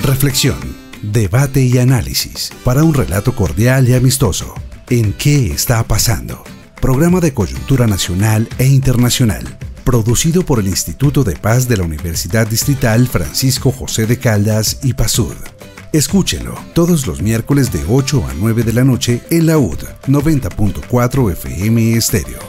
Reflexión, debate y análisis para un relato cordial y amistoso. ¿En qué está pasando? Programa de coyuntura nacional e internacional, producido por el Instituto de Paz de la Universidad Distrital Francisco José de Caldas y PASUD. Escúchelo todos los miércoles de 8 a 9 de la noche en la UD 90.4 FM Estéreo.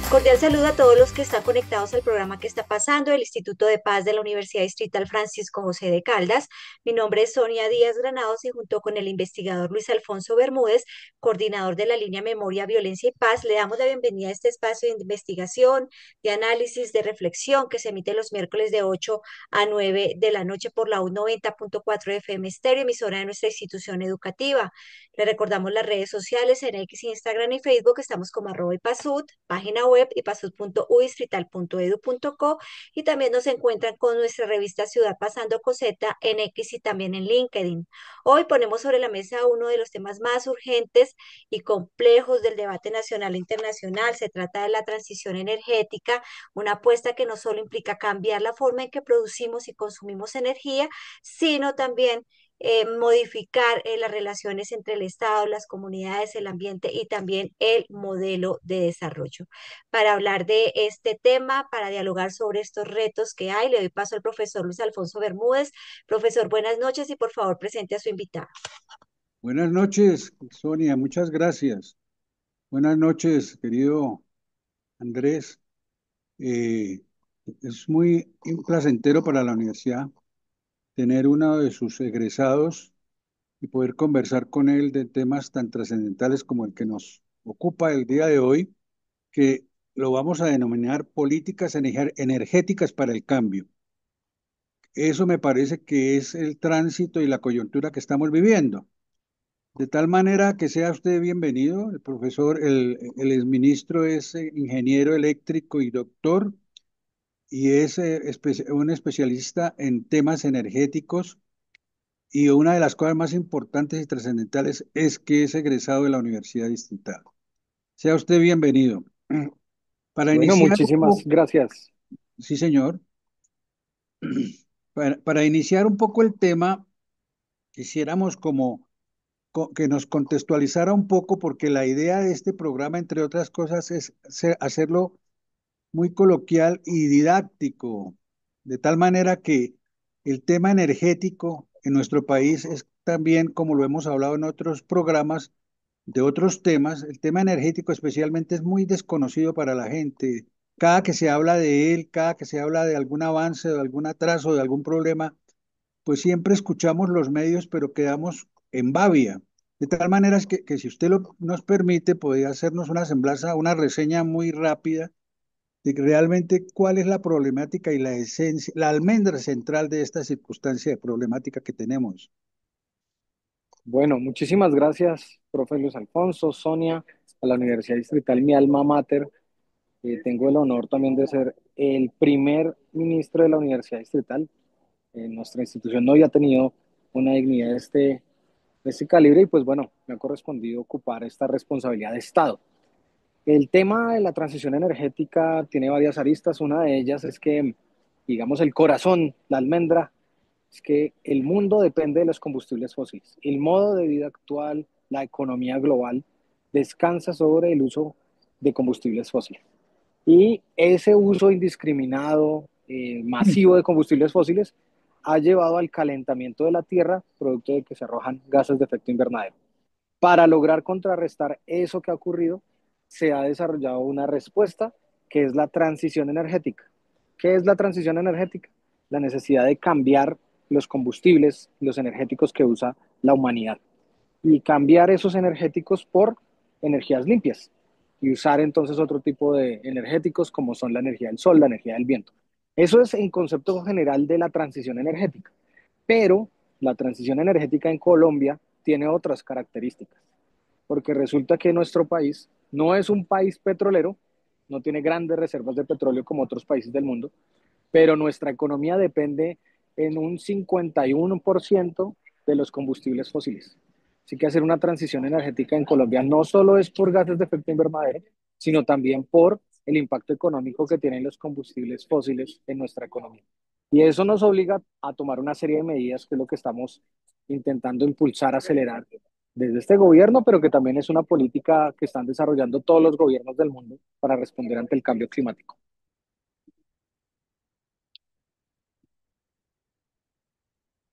Cordial saludo a todos los que están conectados al programa que está pasando del Instituto de Paz de la Universidad Distrital Francisco José de Caldas. Mi nombre es Sonia Díaz Granados y junto con el investigador Luis Alfonso Bermúdez, coordinador de la línea Memoria, Violencia y Paz, le damos la bienvenida a este espacio de investigación, de análisis, de reflexión que se emite los miércoles de 8 a 9 de la noche por la U 90.4 FM Estéreo, emisora de nuestra institución educativa. Le recordamos las redes sociales en X, Instagram y Facebook. Estamos como @ipasud, página web ipasud.udistrital.edu.co y también nos encuentran con nuestra revista Ciudad Pasando Coseta en X y también en LinkedIn. Hoy ponemos sobre la mesa uno de los temas más urgentes y complejos del debate nacional e internacional. Se trata de la transición energética, una apuesta que no solo implica cambiar la forma en que producimos y consumimos energía, sino también modificar las relaciones entre el Estado, las comunidades, el ambiente y también el modelo de desarrollo. Para hablar de este tema, para dialogar sobre estos retos que hay, le doy paso al profesor Luis Alfonso Bermúdez. Profesor, buenas noches y por favor presente a su invitado. Buenas noches, Sonia, muchas gracias. Buenas noches, querido Andrés. Es muy placentero para la universidad tener uno de sus egresados y poder conversar con él de temas tan trascendentales como el que nos ocupa el día de hoy, que lo vamos a denominar políticas energéticas para el cambio. Eso me parece que es el tránsito y la coyuntura que estamos viviendo. De tal manera que sea usted bienvenido. El profesor, el exministro es ingeniero eléctrico y doctor, y es un especialista en temas energéticos. Y una de las cosas más importantes y trascendentales es que es egresado de la Universidad Distrital. Sea usted bienvenido. Para Bueno, iniciar un muchísimas poco, gracias. sí, señor. Para iniciar un poco el tema, quisiéramos como que nos contextualizara un poco, porque la idea de este programa, entre otras cosas, es hacerlo muy coloquial y didáctico, de tal manera que el tema energético en nuestro país es también, como lo hemos hablado en otros programas de otros temas, el tema energético especialmente es muy desconocido para la gente. Cada que se habla de él, cada que se habla de algún avance, de algún atraso, de algún problema, pues siempre escuchamos los medios, pero quedamos en babia. De tal manera es que si usted nos permite, podría hacernos una semblanza, una reseña muy rápida de realmente cuál es la problemática y la esencia, la almendra central de esta circunstancia de problemática que tenemos. Bueno, muchísimas gracias, profe Luis Alfonso, Sonia, a la Universidad Distrital, mi alma mater. Tengo el honor también de ser el primer ministro de la Universidad Distrital. Nuestra institución no había tenido una dignidad de este calibre y pues bueno, me ha correspondido ocupar esta responsabilidad de Estado. El tema de la transición energética tiene varias aristas. Una de ellas es que, digamos, el corazón, la almendra, es que el mundo depende de los combustibles fósiles. El modo de vida actual, la economía global, descansa sobre el uso de combustibles fósiles. Y ese uso indiscriminado, masivo de combustibles fósiles ha llevado al calentamiento de la Tierra, producto de que se arrojan gases de efecto invernadero. Para lograr contrarrestar eso que ha ocurrido, se ha desarrollado una respuesta que es la transición energética. ¿Qué es la transición energética? La necesidad de cambiar los combustibles, los energéticos que usa la humanidad y cambiar esos energéticos por energías limpias y usar entonces otro tipo de energéticos como son la energía del sol, la energía del viento. Eso es en concepto general de la transición energética, pero la transición energética en Colombia tiene otras características, porque resulta que nuestro país no es un país petrolero, no tiene grandes reservas de petróleo como otros países del mundo, pero nuestra economía depende en un 51% de los combustibles fósiles. Así que hacer una transición energética en Colombia no solo es por gases de efecto invernadero, sino también por el impacto económico que tienen los combustibles fósiles en nuestra economía. Y eso nos obliga a tomar una serie de medidas, que es lo que estamos intentando impulsar, acelerar desde este gobierno, pero que también es una política que están desarrollando todos los gobiernos del mundo para responder ante el cambio climático.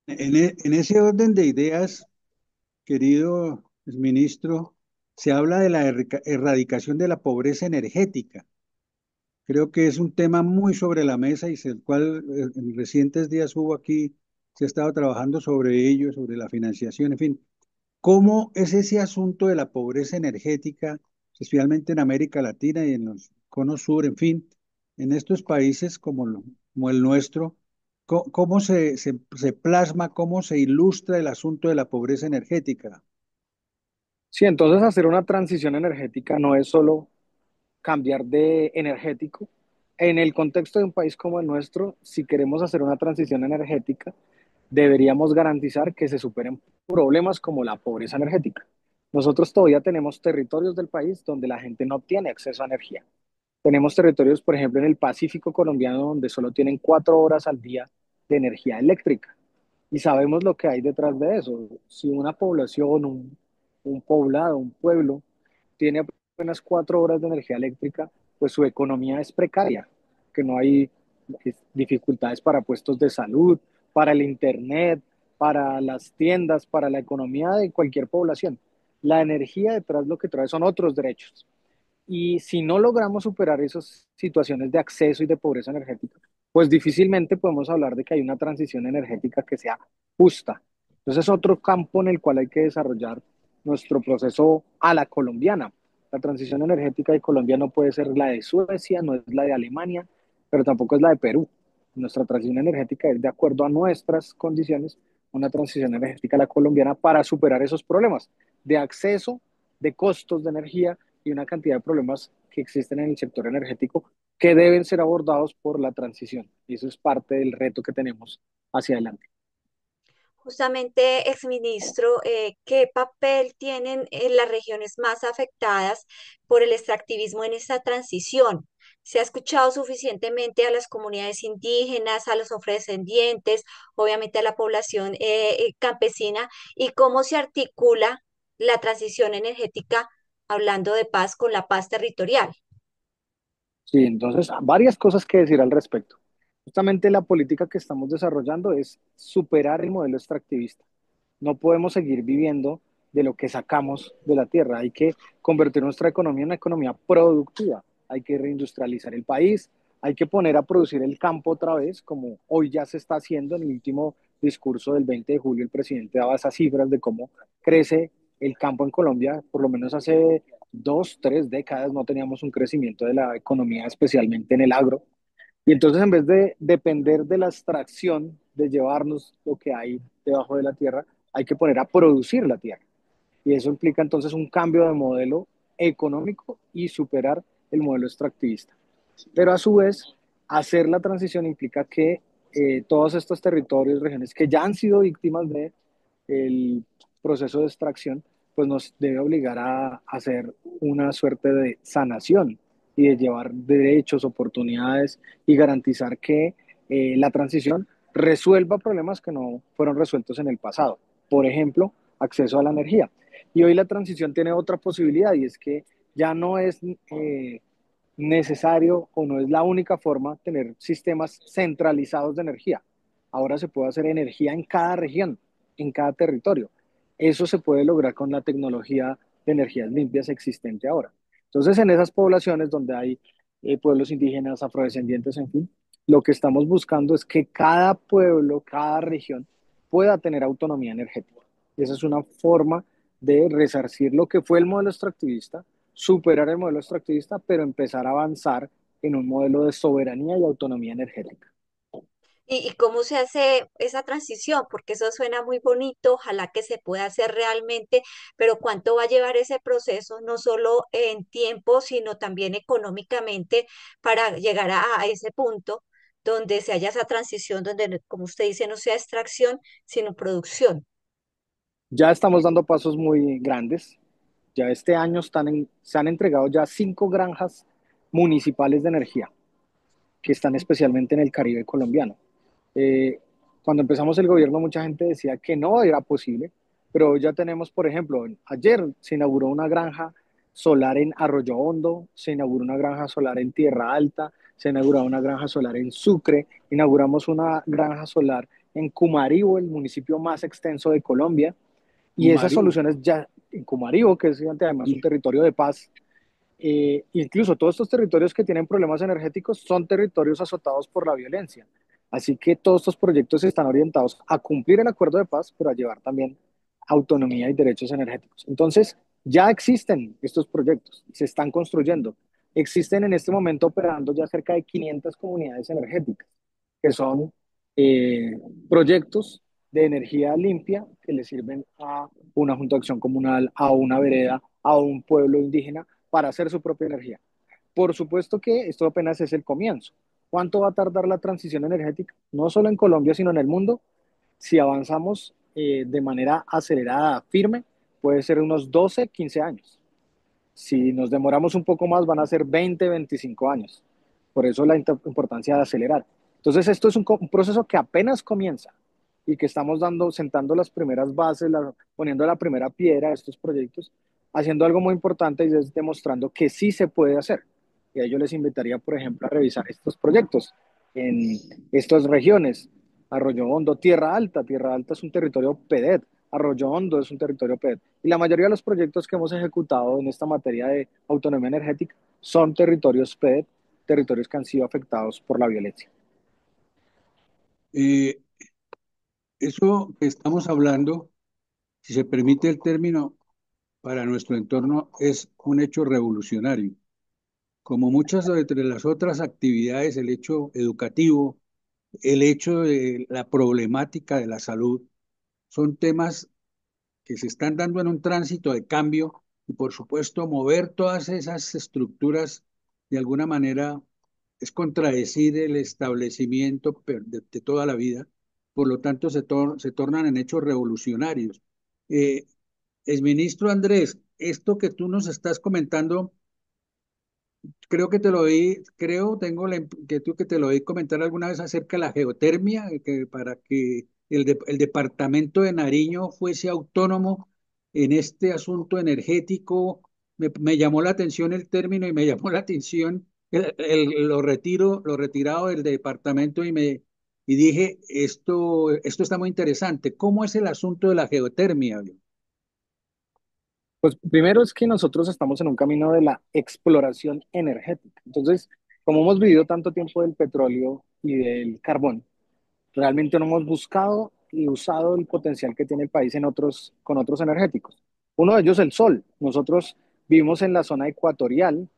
En ese orden de ideas, querido ministro, se habla de la erradicación de la pobreza energética. Creo que es un tema muy sobre la mesa y el cual en recientes días hubo aquí, se ha estado trabajando sobre ello, sobre la financiación, en fin. ¿Cómo es ese asunto de la pobreza energética, especialmente en América Latina y en los conos sur, en fin, en estos países como el nuestro? ¿Cómo se plasma, cómo se ilustra el asunto de la pobreza energética? Sí, entonces hacer una transición energética no es solo cambiar de energético. En el contexto de un país como el nuestro, si queremos hacer una transición energética, deberíamos garantizar que se superen problemas como la pobreza energética. Nosotros todavía tenemos territorios del país donde la gente no tiene acceso a energía. Tenemos territorios, por ejemplo, en el Pacífico colombiano, donde solo tienen 4 horas al día de energía eléctrica. Y sabemos lo que hay detrás de eso. Si una población, un poblado, un pueblo, tiene apenas 4 horas de energía eléctrica, pues su economía es precaria, que no hay dificultades para puestos de salud, para el internet, para las tiendas, para la economía de cualquier población. La energía detrás lo que trae son otros derechos. Y si no logramos superar esas situaciones de acceso y de pobreza energética, pues difícilmente podemos hablar de que hay una transición energética que sea justa. Entonces es otro campo en el cual hay que desarrollar nuestro proceso a la colombiana. La transición energética de Colombia no puede ser la de Suecia, no es la de Alemania, pero tampoco es la de Perú. Nuestra transición energética es de acuerdo a nuestras condiciones, una transición energética a la colombiana para superar esos problemas de acceso, de costos de energía y una cantidad de problemas que existen en el sector energético que deben ser abordados por la transición. Y eso es parte del reto que tenemos hacia adelante. Justamente, exministro, ¿qué papel tienen las regiones más afectadas por el extractivismo en esta transición? ¿Se ha escuchado suficientemente a las comunidades indígenas, a los afrodescendientes, obviamente a la población campesina? ¿Y cómo se articula la transición energética, hablando de paz, con la paz territorial? Sí, entonces, varias cosas que decir al respecto. Justamente la política que estamos desarrollando es superar el modelo extractivista. No podemos seguir viviendo de lo que sacamos de la tierra. Hay que convertir nuestra economía en una economía productiva. Hay que reindustrializar el país. Hay que poner a producir el campo otra vez, como hoy ya se está haciendo. En el último discurso del 20 de julio, el presidente daba esas cifras de cómo crece el campo en Colombia. Por lo menos hace 2, 3 décadas no teníamos un crecimiento de la economía, especialmente en el agro. Y entonces, en vez de depender de la extracción, de llevarnos lo que hay debajo de la tierra, hay que poner a producir la tierra. Y eso implica entonces un cambio de modelo económico y superar el modelo extractivista. Pero a su vez, hacer la transición implica que todos estos territorios, regiones que ya han sido víctimas de el proceso de extracción, pues nos debe obligar a hacer una suerte de sanación y de llevar derechos, oportunidades y garantizar que la transición resuelva problemas que no fueron resueltos en el pasado. Por ejemplo, acceso a la energía. Y hoy la transición tiene otra posibilidad y es que ya no es necesario o no es la única forma tener sistemas centralizados de energía. Ahora se puede hacer energía en cada región, en cada territorio. Eso se puede lograr con la tecnología de energías limpias existente ahora. Entonces, en esas poblaciones donde hay pueblos indígenas, afrodescendientes, en fin, lo que estamos buscando es que cada pueblo, cada región pueda tener autonomía energética. Y esa es una forma de resarcir lo que fue el modelo extractivista, superar el modelo extractivista, pero empezar a avanzar en un modelo de soberanía y autonomía energética. ¿Y cómo se hace esa transición? Porque eso suena muy bonito, ojalá que se pueda hacer realmente, pero ¿cuánto va a llevar ese proceso, no solo en tiempo, sino también económicamente, para llegar a ese punto donde se haya esa transición, donde, como usted dice, no sea extracción, sino producción? Ya estamos dando pasos muy grandes. Ya este año se han entregado ya 5 granjas municipales de energía que están especialmente en el Caribe colombiano. Eh, Cuando empezamos el gobierno, mucha gente decía que no era posible, pero hoy ya tenemos, por ejemplo, ayer se inauguró una granja solar en Arroyo Hondo, se inauguró una granja solar en Tierra Alta, se inauguró una granja solar en Sucre, inauguramos una granja solar en Cumaribo, el municipio más extenso de Colombia, y esas Mario. soluciones ya en Cumaribo, que es además un territorio de paz, incluso todos estos territorios que tienen problemas energéticos son territorios azotados por la violencia. Así que todos estos proyectos están orientados a cumplir el acuerdo de paz, pero a llevar también autonomía y derechos energéticos. Entonces, ya existen estos proyectos, se están construyendo. Existen en este momento operando ya cerca de 500 comunidades energéticas, que son eh, proyectos de energía limpia que le sirven a una junta de acción comunal, a una vereda, a un pueblo indígena para hacer su propia energía. Por supuesto que esto apenas es el comienzo. ¿Cuánto va a tardar la transición energética? No solo en Colombia, sino en el mundo. Si avanzamos de manera acelerada, firme, puede ser unos 12, 15 años. Si nos demoramos un poco más, van a ser 20, 25 años. Por eso la importancia de acelerar. Entonces, esto es un proceso que apenas comienza y que estamos sentando las primeras bases, poniendo la primera piedra a estos proyectos, haciendo algo muy importante y es demostrando que sí se puede hacer. Y a ello les invitaría, por ejemplo, a revisar estos proyectos en estas regiones. Arroyo Hondo, Tierra Alta. Tierra Alta es un territorio PEDET. Arroyo Hondo es un territorio PEDET. Y la mayoría de los proyectos que hemos ejecutado en esta materia de autonomía energética son territorios PEDET, territorios que han sido afectados por la violencia. Eh, Eso que estamos hablando, si se permite el término, para nuestro entorno es un hecho revolucionario. Como muchas de las otras actividades, el hecho educativo, el hecho de la problemática de la salud, son temas que se están dando en un tránsito de cambio y por supuesto mover todas esas estructuras de alguna manera es contradecir el establecimiento de toda la vida, por lo tanto se tornan en hechos revolucionarios. Eh, Exministro Andrés, esto que tú nos estás comentando, creo que te lo oí, creo, tengo la inquietud que te lo oí comentar alguna vez acerca de la geotermia, que para que el departamento de Nariño fuese autónomo en este asunto energético. Me llamó la atención el término y me llamó la atención lo retirado del departamento y dije, esto está muy interesante. ¿Cómo es el asunto de la geotermia? Pues primero es que nosotros estamos en un camino de la exploración energética. Entonces, como hemos vivido tanto tiempo del petróleo y del carbón, realmente no hemos buscado y usado el potencial que tiene el país con otros energéticos. Uno de ellos, el sol. Nosotros vivimos en la zona ecuatorial.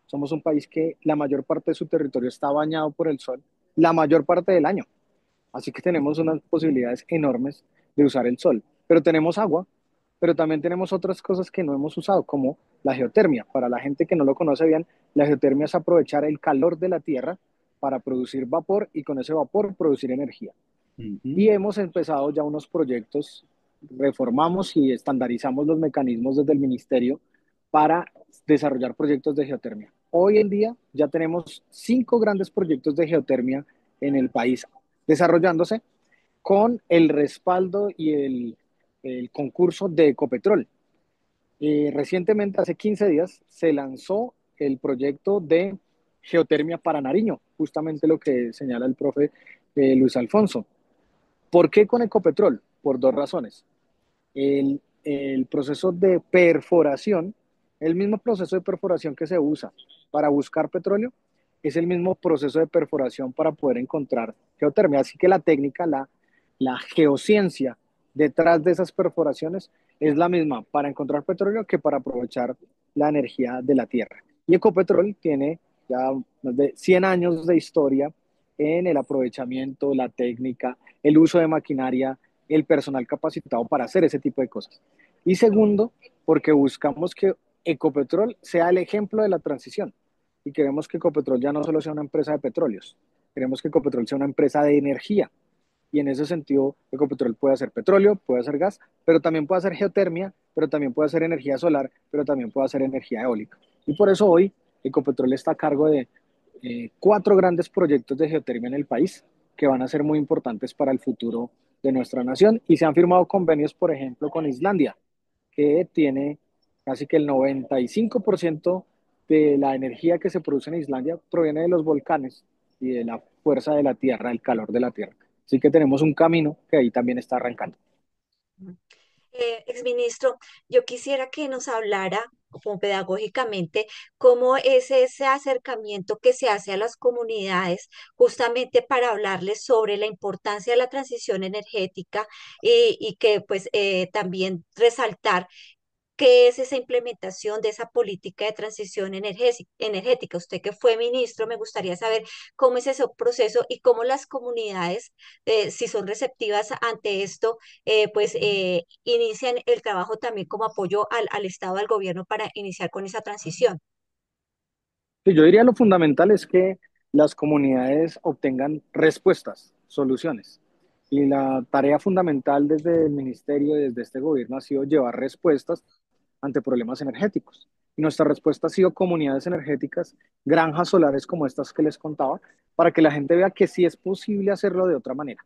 Somos un país que la mayor parte de su territorio está bañado por el sol la mayor parte del año. Así que tenemos unas posibilidades enormes de usar el sol. Pero tenemos agua, pero también tenemos otras cosas que no hemos usado, como la geotermia. Para la gente que no lo conoce bien, la geotermia es aprovechar el calor de la tierra para producir vapor y con ese vapor producir energía. Ujú. Y hemos empezado ya unos proyectos, reformamos y estandarizamos los mecanismos desde el ministerio para desarrollar proyectos de geotermia. Hoy en día ya tenemos 5 grandes proyectos de geotermia en el país desarrollándose con el respaldo y el concurso de Ecopetrol. Recientemente, hace 15 días, se lanzó el proyecto de geotermia para Nariño, justamente lo que señala el profe Luis Alfonso. ¿Por qué con Ecopetrol? Por dos razones. El proceso de perforación, el mismo proceso de perforación que se usa para buscar petróleo, es el mismo proceso de perforación para poder encontrar geotermia. Así que la técnica, la geociencia detrás de esas perforaciones es la misma para encontrar petróleo que para aprovechar la energía de la tierra. Y Ecopetrol tiene ya más de 100 años de historia en el aprovechamiento, la técnica, el uso de maquinaria, el personal capacitado para hacer ese tipo de cosas. Y segundo, porque buscamos que Ecopetrol sea el ejemplo de la transición y queremos que Ecopetrol ya no solo sea una empresa de petróleos, queremos que Ecopetrol sea una empresa de energía. Y en ese sentido, Ecopetrol puede hacer petróleo, puede hacer gas, pero también puede hacer geotermia, pero también puede hacer energía solar, pero también puede hacer energía eólica. Y por eso hoy Ecopetrol está a cargo de 4 grandes proyectos de geotermia en el país que van a ser muy importantes para el futuro de nuestra nación y se han firmado convenios, por ejemplo, con Islandia, que tiene casi que el 95% de la energía que se produce en Islandia proviene de los volcanes y de la fuerza de la tierra, el calor de la tierra. Así que tenemos un camino que ahí también está arrancando. Exministro, yo quisiera que nos hablara como pedagógicamente cómo es ese acercamiento que se hace a las comunidades justamente para hablarles sobre la importancia de la transición energética y que pues también resaltar qué es esa implementación de esa política de transición energética. Usted que fue ministro, me gustaría saber cómo es ese proceso y cómo las comunidades, si son receptivas ante esto, inician el trabajo también como apoyo al Estado, al gobierno para iniciar con esa transición. Sí, yo diría lo fundamental es que las comunidades obtengan respuestas, soluciones. Y la tarea fundamental desde el ministerio, desde este gobierno, ha sido llevar respuestas ante problemas energéticos. Y nuestra respuesta ha sido comunidades energéticas, granjas solares como estas que les contaba, para que la gente vea que sí es posible hacerlo de otra manera.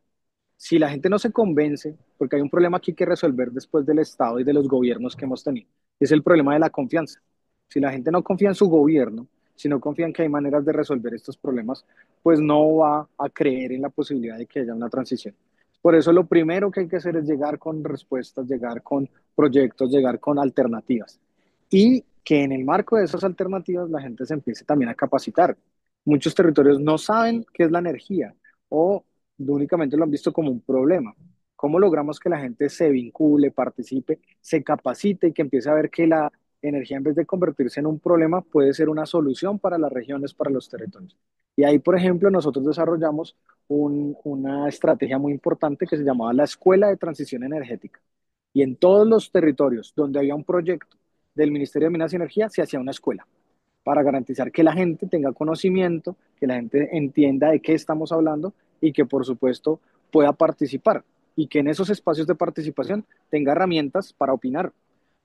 Si la gente no se convence, porque hay un problema aquí que resolver después del Estado y de los gobiernos que hemos tenido, es el problema de la confianza. Si la gente no confía en su gobierno, si no confía en que hay maneras de resolver estos problemas, pues no va a creer en la posibilidad de que haya una transición. Por eso lo primero que hay que hacer es llegar con respuestas, llegar con proyectos, llegar con alternativas. Y que en el marco de esas alternativas la gente se empiece también a capacitar. Muchos territorios no saben qué es la energía o únicamente lo han visto como un problema. ¿Cómo logramos que la gente se vincule, participe, se capacite y que empiece a ver que la energía, en vez de convertirse en un problema, puede ser una solución para las regiones, para los territorios? Y ahí, por ejemplo, nosotros desarrollamos una estrategia muy importante que se llamaba la Escuela de Transición Energética. Y en todos los territorios donde había un proyecto del Ministerio de Minas y Energía, se hacía una escuela para garantizar que la gente tenga conocimiento, que la gente entienda de qué estamos hablando y que por supuesto pueda participar y que en esos espacios de participación tenga herramientas para opinar,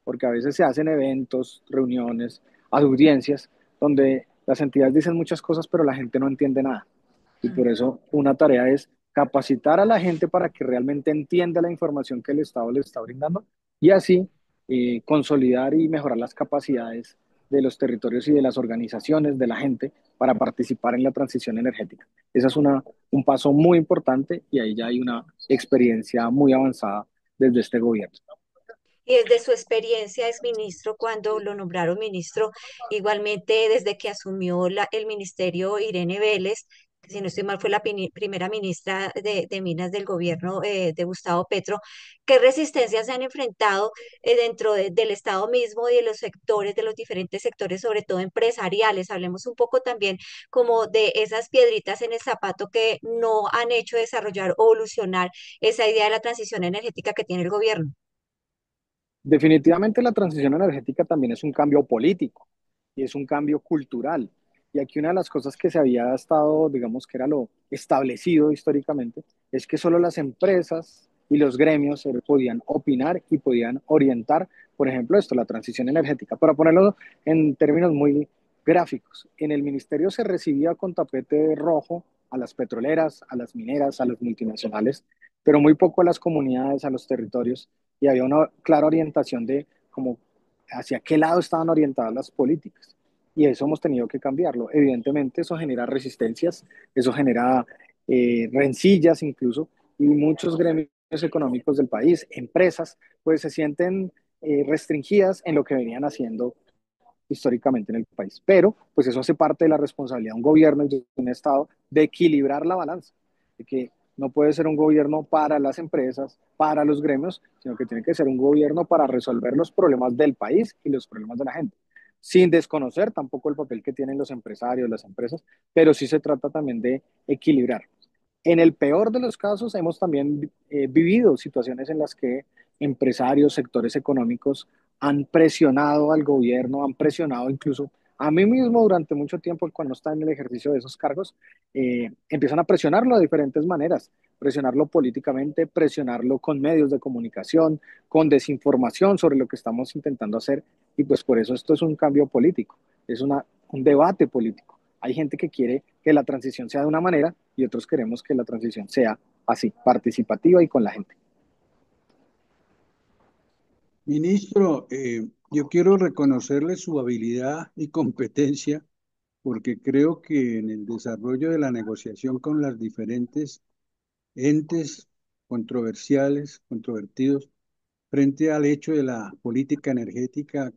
porque a veces se hacen eventos, reuniones, audiencias, donde las entidades dicen muchas cosas, pero la gente no entiende nada. Y por eso una tarea es capacitar a la gente para que realmente entienda la información que el Estado le está brindando y así consolidar y mejorar las capacidades de los territorios y de las organizaciones, de la gente, para participar en la transición energética. Ese es un paso muy importante y ahí ya hay una experiencia muy avanzada desde este gobierno. Y desde su experiencia es ministro, cuando lo nombraron ministro, igualmente desde que asumió el ministerio Irene Vélez, que si no estoy mal fue la primera ministra de Minas del gobierno de Gustavo Petro, ¿qué resistencias se han enfrentado dentro del Estado mismo y de los sectores, de los diferentes sectores, sobre todo empresariales? Hablemos un poco también como de esas piedritas en el zapato que no han hecho desarrollar o evolucionar esa idea de la transición energética que tiene el gobierno. Definitivamente la transición energética también es un cambio político y es un cambio cultural. Y aquí una de las cosas que se había estado, digamos que era lo establecido históricamente, es que solo las empresas y los gremios podían opinar y podían orientar, por ejemplo, esto, la transición energética. Para ponerlo en términos muy gráficos, en el ministerio se recibía con tapete rojo a las petroleras, a las mineras, a las multinacionales, pero muy poco a las comunidades, a los territorios y había una clara orientación de cómo hacia qué lado estaban orientadas las políticas. Y eso hemos tenido que cambiarlo. Evidentemente eso genera resistencias, eso genera rencillas incluso, y muchos gremios económicos del país, empresas, pues se sienten restringidas en lo que venían haciendo históricamente en el país. Pero pues eso hace parte de la responsabilidad de un gobierno y de un Estado de equilibrar la balanza, de que no puede ser un gobierno para las empresas, para los gremios, sino que tiene que ser un gobierno para resolver los problemas del país y los problemas de la gente, sin desconocer tampoco el papel que tienen los empresarios, las empresas, pero sí se trata también de equilibrar. En el peor de los casos, hemos también vivido situaciones en las que empresarios, sectores económicos han presionado al gobierno, han presionado incluso a mí mismo durante mucho tiempo cuando está en el ejercicio de esos cargos, empiezan a presionarlo de diferentes maneras, presionarlo políticamente, presionarlo con medios de comunicación, con desinformación sobre lo que estamos intentando hacer y pues por eso esto es un cambio político, es una un debate político. Hay gente que quiere que la transición sea de una manera y otros queremos que la transición sea así, participativa y con la gente. Ministro, yo quiero reconocerle su habilidad y competencia porque creo que en el desarrollo de la negociación con las diferentes entes controvertidos, frente al hecho de la política energética,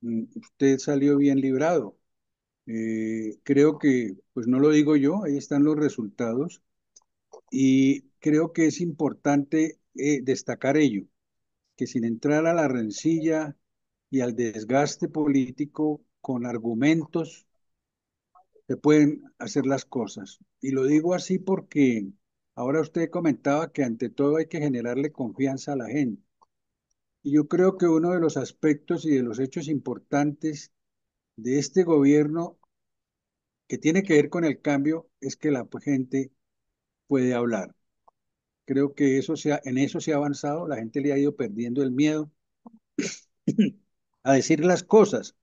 usted salió bien librado. Creo que, pues no lo digo yo, ahí están los resultados y creo que es importante destacar ello, que sin entrar a la rencilla y al desgaste político con argumentos, se pueden hacer las cosas. Y lo digo así porque ahora usted comentaba que ante todo hay que generarle confianza a la gente. Y yo creo que uno de los aspectos y de los hechos importantes de este gobierno que tiene que ver con el cambio es que la gente puede hablar. Creo que en eso se ha avanzado, la gente le ha ido perdiendo el miedo a decir las cosas.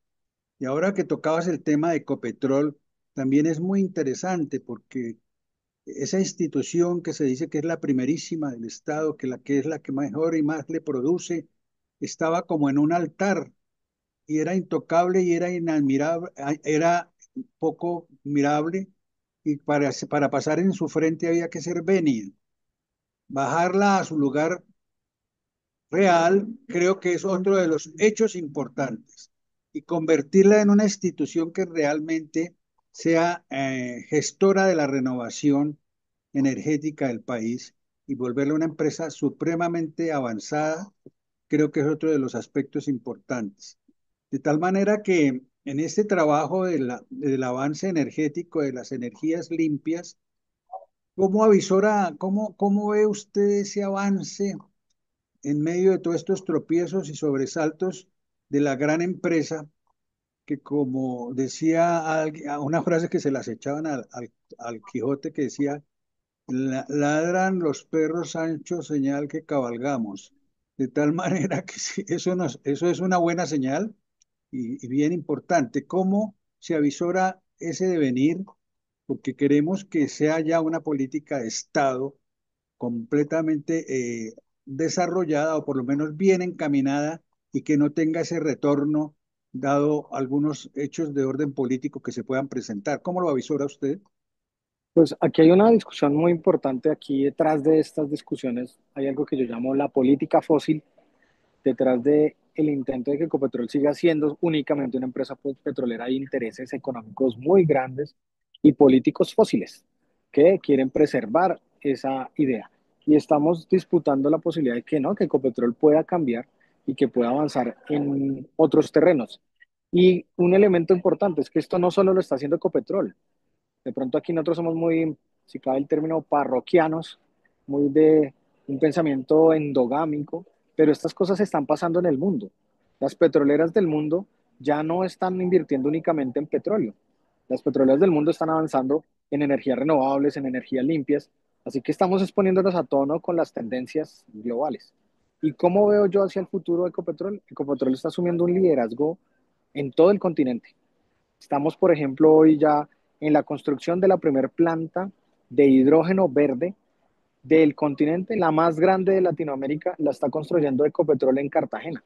Y ahora que tocabas el tema de Ecopetrol, también es muy interesante porque esa institución que se dice que es la primerísima del Estado, que es la que mejor y más le produce, estaba como en un altar y era intocable y era inadmirable, era poco mirable y para pasar en su frente había que ser venia. Bajarla a su lugar real, creo que es otro de los hechos importantes y convertirla en una institución que realmente sea gestora de la renovación energética del país y volverla una empresa supremamente avanzada, creo que es otro de los aspectos importantes. De tal manera que en este trabajo del avance energético de las energías limpias, ¿cómo avisora, cómo ve usted ese avance en medio de todos estos tropiezos y sobresaltos de la gran empresa que, como decía una frase que se las echaban al Quijote, que decía, Ladran los perros, Sancho, señal que cabalgamos"? De tal manera que sí, eso es una buena señal y bien importante. ¿Cómo se avisora ese devenir? Porque queremos que sea ya una política de Estado completamente desarrollada o por lo menos bien encaminada y que no tenga ese retorno dado algunos hechos de orden político que se puedan presentar. ¿Cómo lo avisora usted? Pues aquí hay una discusión muy importante. Aquí detrás de estas discusiones hay algo que yo llamo la política fósil, detrás de el intento de que Ecopetrol siga siendo únicamente una empresa petrolera. Hay intereses económicos muy grandes y políticos fósiles que quieren preservar esa idea. Y estamos disputando la posibilidad de que no, que Ecopetrol pueda cambiar y que pueda avanzar en otros terrenos. Y un elemento importante es que esto no solo lo está haciendo Ecopetrol. De pronto aquí nosotros somos muy, si cabe el término, parroquianos, muy de un pensamiento endogámico, pero estas cosas están pasando en el mundo. Las petroleras del mundo ya no están invirtiendo únicamente en petróleo. Las petroleras del mundo están avanzando en energías renovables, en energías limpias, así que estamos exponiéndonos a tono con las tendencias globales. ¿Y cómo veo yo hacia el futuro de Ecopetrol? Ecopetrol está asumiendo un liderazgo en todo el continente. Estamos, por ejemplo, hoy ya en la construcción de la primer planta de hidrógeno verde del continente, la más grande de Latinoamérica, la está construyendo Ecopetrol en Cartagena.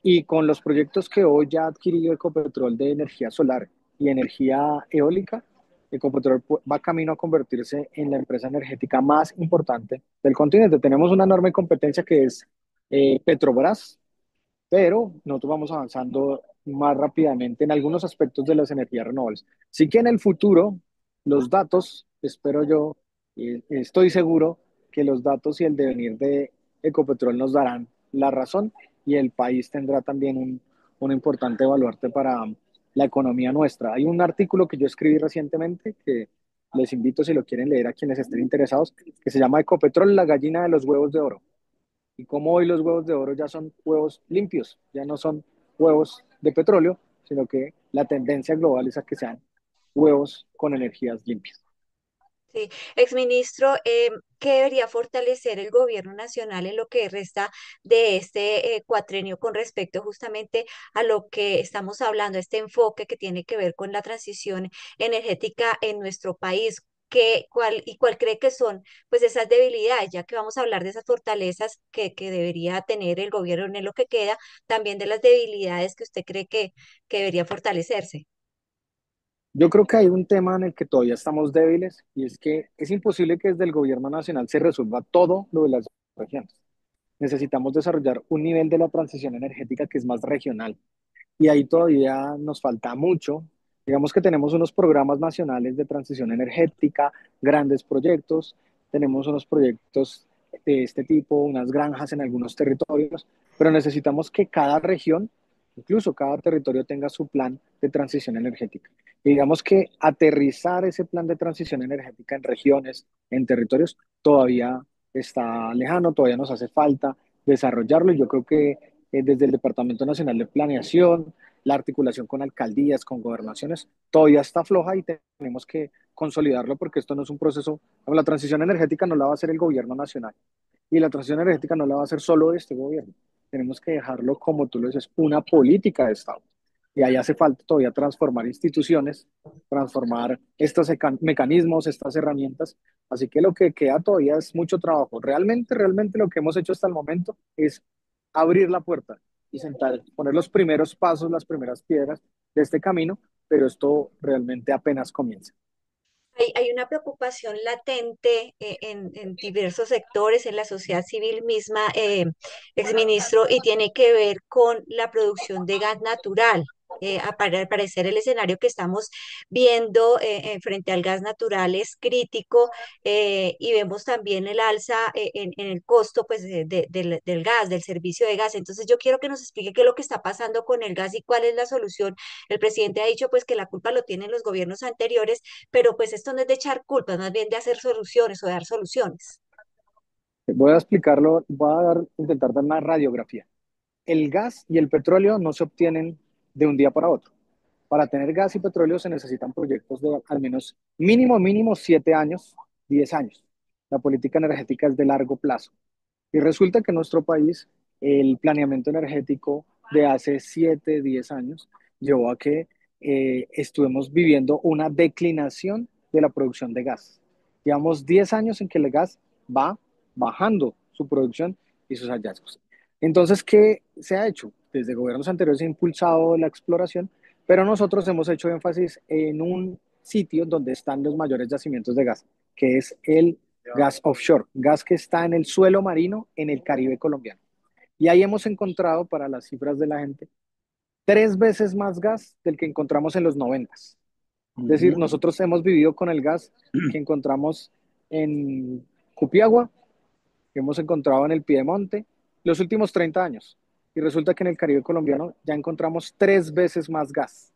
Y con los proyectos que hoy ya ha adquirido Ecopetrol de energía solar y energía eólica, Ecopetrol va camino a convertirse en la empresa energética más importante del continente. Tenemos una enorme competencia que es Petrobras, pero nosotros vamos avanzando más rápidamente en algunos aspectos de las energías renovables. Sí que en el futuro, los datos, espero yo, estoy seguro que los datos y el devenir de Ecopetrol nos darán la razón y el país tendrá también un importante baluarte para la economía nuestra. Hay un artículo que yo escribí recientemente que les invito si lo quieren leer a quienes estén interesados, que se llama Ecopetrol, la gallina de los huevos de oro, y como hoy los huevos de oro ya son huevos limpios, ya no son huevos de petróleo, sino que la tendencia global es a que sean huevos con energías limpias. Sí, exministro, ¿qué debería fortalecer el gobierno nacional en lo que resta de este cuatrenio con respecto justamente a lo que estamos hablando, este enfoque que tiene que ver con la transición energética en nuestro país? ¿Cuál cree que son pues esas debilidades, ya que vamos a hablar de esas fortalezas que debería tener el gobierno en lo que queda, también de las debilidades que usted cree que debería fortalecerse? Yo creo que hay un tema en el que todavía estamos débiles y es que es imposible que desde el gobierno nacional se resuelva todo lo de las regiones. Necesitamos desarrollar un nivel de la transición energética que es más regional y ahí todavía nos falta mucho. Digamos que tenemos unos programas nacionales de transición energética, grandes proyectos, tenemos unos proyectos de este tipo, unas granjas en algunos territorios, pero necesitamos que cada región, incluso cada territorio, tenga su plan de transición energética. Y digamos que aterrizar ese plan de transición energética en regiones, en territorios, todavía está lejano, todavía nos hace falta desarrollarlo. Y yo creo que desde el Departamento Nacional de Planeación, la articulación con alcaldías, con gobernaciones, todavía está floja y tenemos que consolidarlo porque esto no es un proceso, la transición energética no la va a hacer el gobierno nacional y la transición energética no la va a hacer solo este gobierno. Tenemos que dejarlo, como tú lo dices, una política de Estado. Y ahí hace falta todavía transformar instituciones, transformar estos mecanismos, estas herramientas. Así que lo que queda todavía es mucho trabajo. Realmente lo que hemos hecho hasta el momento es abrir la puerta y sentar, poner los primeros pasos, las primeras piedras de este camino, pero esto realmente apenas comienza. Hay una preocupación latente en diversos sectores, en la sociedad civil misma, exministro, y tiene que ver con la producción de gas natural. Al parecer el escenario que estamos viendo frente al gas natural es crítico, y vemos también el alza en el costo pues, del gas, del servicio de gas. Entonces yo quiero que nos explique qué es lo que está pasando con el gas y cuál es la solución. El presidente ha dicho pues que la culpa lo tienen los gobiernos anteriores, pero pues esto no es de echar culpas, más bien de hacer soluciones o de dar soluciones. Voy a explicarlo, intentar dar una radiografía. El gas y el petróleo no se obtienen de un día para otro. Para tener gas y petróleo se necesitan proyectos de al menos mínimo 7 años, 10 años. La política energética es de largo plazo. Y resulta que en nuestro país el planeamiento energético de hace 7, 10 años llevó a que estuvimos viviendo una declinación de la producción de gas. Llevamos 10 años en que el gas va bajando su producción y sus hallazgos. Entonces, ¿qué se ha hecho? Desde gobiernos anteriores se ha impulsado la exploración, pero nosotros hemos hecho énfasis en un sitio donde están los mayores yacimientos de gas, que es el gas offshore, gas que está en el suelo marino en el Caribe colombiano. Y ahí hemos encontrado, para las cifras de la gente, 3 veces más gas del que encontramos en los 90. Es decir, Ujú. nosotros hemos vivido con el gas que encontramos en Cupiagua, que hemos encontrado en el Piedemonte, los últimos 30 años. Y resulta que en el Caribe colombiano ya encontramos 3 veces más gas.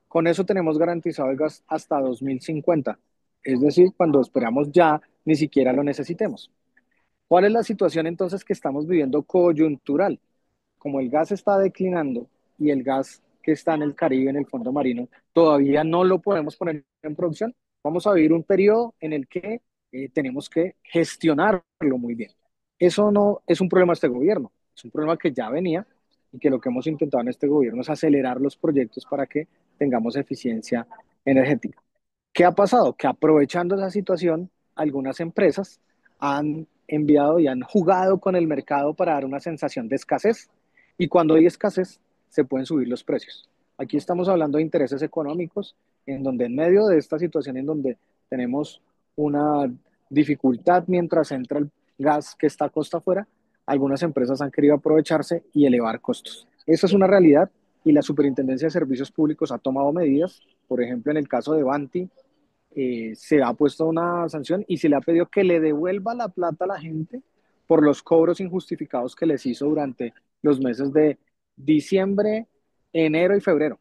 Con eso tenemos garantizado el gas hasta 2050. Es decir, cuando esperamos ya ni siquiera lo necesitemos. ¿Cuál es la situación entonces que estamos viviendo coyuntural? Como el gas está declinando y el gas que está en el Caribe, en el fondo marino, todavía no lo podemos poner en producción, vamos a vivir un periodo en el que tenemos que gestionarlo muy bien. Eso no es un problema de este gobierno, es un problema que ya venía y que lo que hemos intentado en este gobierno es acelerar los proyectos para que tengamos eficiencia energética. ¿Qué ha pasado? Que aprovechando esa situación, algunas empresas han enviado y han jugado con el mercado para dar una sensación de escasez. Y cuando hay escasez, se pueden subir los precios. Aquí estamos hablando de intereses económicos, en donde en medio de esta situación, en donde tenemos una dificultad mientras entra el gas que está a costa afuera, algunas empresas han querido aprovecharse y elevar costos. Esa es una realidad y la Superintendencia de Servicios Públicos ha tomado medidas. Por ejemplo, en el caso de Banti, se ha puesto una sanción y se le ha pedido que le devuelva la plata a la gente por los cobros injustificados que les hizo durante los meses de diciembre, enero y febrero.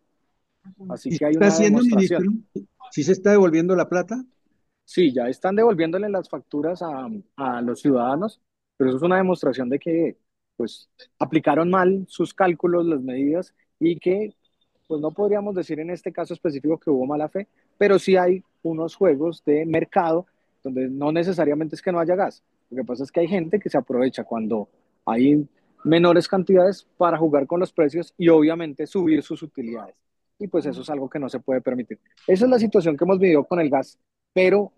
Así ¿Y se que hay está una haciendo, ministro? demostración. ¿Sí se está devolviendo la plata? Sí, ya están devolviéndole las facturas a los ciudadanos, pero eso es una demostración de que pues aplicaron mal sus cálculos, las medidas y que pues no podríamos decir en este caso específico que hubo mala fe, pero sí hay unos juegos de mercado donde no necesariamente es que no haya gas. Lo que pasa es que hay gente que se aprovecha cuando hay menores cantidades para jugar con los precios y obviamente subir sus utilidades. Y pues eso es algo que no se puede permitir. Esa es la situación que hemos vivido con el gas, pero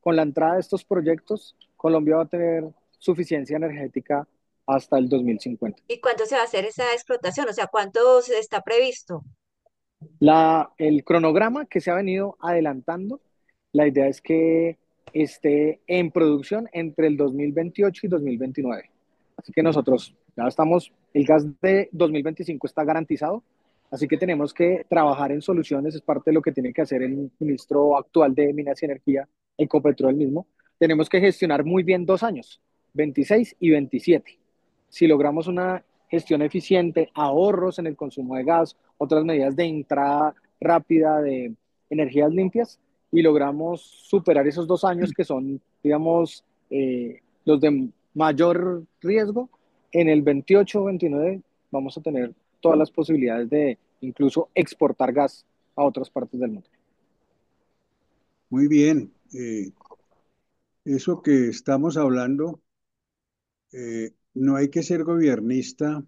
con la entrada de estos proyectos, Colombia va a tener suficiencia energética hasta el 2050. ¿Y cuánto se va a hacer esa explotación? O sea, ¿cuánto está previsto? El cronograma que se ha venido adelantando, la idea es que esté en producción entre el 2028 y 2029. Así que nosotros ya estamos, el gas de 2025 está garantizado, así que tenemos que trabajar en soluciones, es parte de lo que tiene que hacer el ministro actual de Minas y Energía, Ecopetrol mismo. Tenemos que gestionar muy bien 2 años, 26 y 27. Si logramos una gestión eficiente, ahorros en el consumo de gas, otras medidas de entrada rápida de energías limpias y logramos superar esos 2 años que son, digamos, los de mayor riesgo. En el 28 o 29 vamos a tener todas las posibilidades de incluso exportar gas a otras partes del mundo. Muy bien. Eso que estamos hablando, no hay que ser gobernista